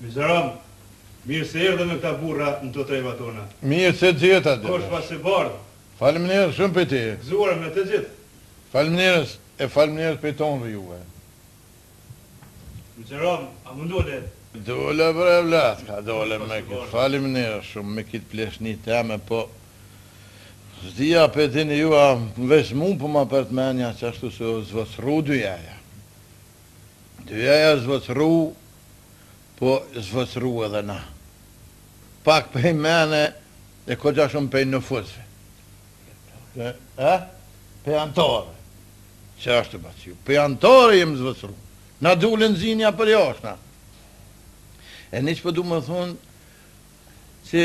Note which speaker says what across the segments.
Speaker 1: Mizeram, mirë se erdhe me këta burra në të treva tona.
Speaker 2: Mirë se gjitha dhe.
Speaker 1: Kosh pas e bardhë.
Speaker 2: Faleminderit shumë për ti.
Speaker 1: Gëzuar me të gjithë.
Speaker 2: Faleminderit për tonë juve.
Speaker 1: Mizeram, a mundole?
Speaker 2: Dole bre vlat, ka dole me këtë. Faleminderit shumë me këtë pleshni teme, po zdia për dini ju a veç mu për ma për të menja që ashtu se o zvësru dyjaja. Dyjaja zvësru, po zvësru edhe na. Pak për mene e kogja shumë për në fuzve. Për antore. Që ashtu bas ju. Për antore jem zvësru. Na dulin zinja për joshna. E një që për du më thonë që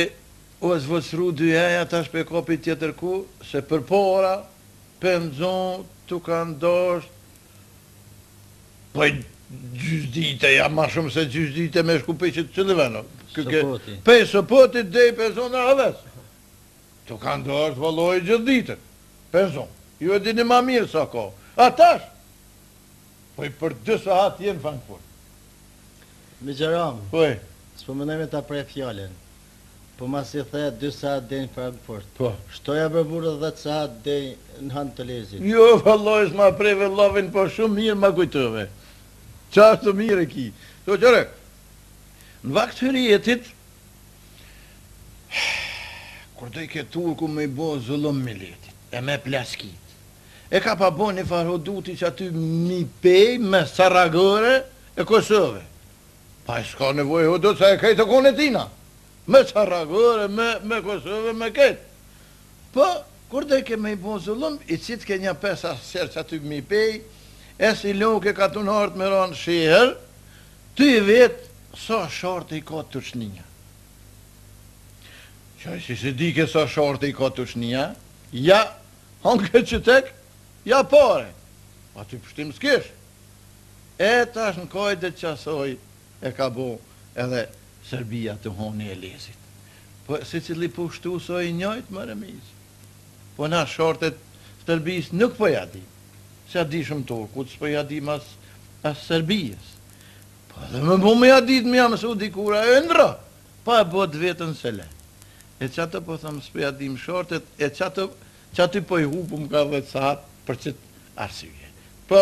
Speaker 2: o zvësru dyjaja tash për kopi tjetër ku, se për pora, për nëzon, të kanë dosht, për gjysdite, ja ma shumë se gjysdite me shku për që të qëlliveno. Për sëpotit dhe i person e haves. Të kanë dosht valoj gjithdite, person. Ju e dini ma mirë sa ko. A tash, për 2 sahat jenë Frankfurt.
Speaker 3: Migjeram, s'po mënojme ta prej fjallin. Po mas i the 2 sahat dhe në Frankfurt.
Speaker 2: Po.
Speaker 3: Shtoja për burë 10 sahat dhe në hanë të lezit.
Speaker 2: Jo, valloj, s'ma preve lovin, po shumë mirë ma kujtove. Qashtu mirë e ki. To qëre, në vakt hërjetit, kur do i ke turku me i bo zullum miletit, e me plaskit, e ka pa bo një farhoduti që aty mi pej me Saragore e Kosove. Pa i s'ka nevoj hodut sa e kejtë të kone tina. Me Saragore, me Kosove, me kejtë. Po, kur do i ke me i bo zullum, i citë ke një 5 asër që aty mi pej, e si loke ka të nartë me ranë shiher, ty i vetë sa shartë i ka të shnija. Qaj si se dike sa shartë i ka të shnija, ja, hanke që tek, ja pare. A ty pështim s'kesh. E tash në kajde qasoj e ka bo edhe Serbia të honi e lezit. Po si cili pushtu so i njojtë më remiz. Po na shartet Serbis nuk po ja di. Se ja di shumë Turkut, s'po ja di mas Serbijës. Po dhe më po me ja dit me jam su dikura e ndra, pa e bot vetën se le. E që atë po thëmë s'po ja di më shortet, e që aty po i hupum ka 10 sahat për qëtë arsye. Po,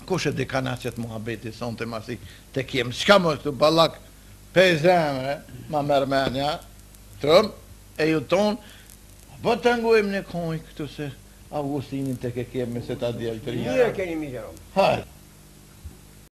Speaker 2: kush e di kana qëtë muhabeti son të masi të kemë, qka më shtu balak pe zemre, ma mërmenja, tërëm, e ju tonë, po të ngojmë në kojë këtu se Augustinin të ke kemi se ta djelë të rinja.
Speaker 4: Mirë keni Migjeram.
Speaker 2: Hajde.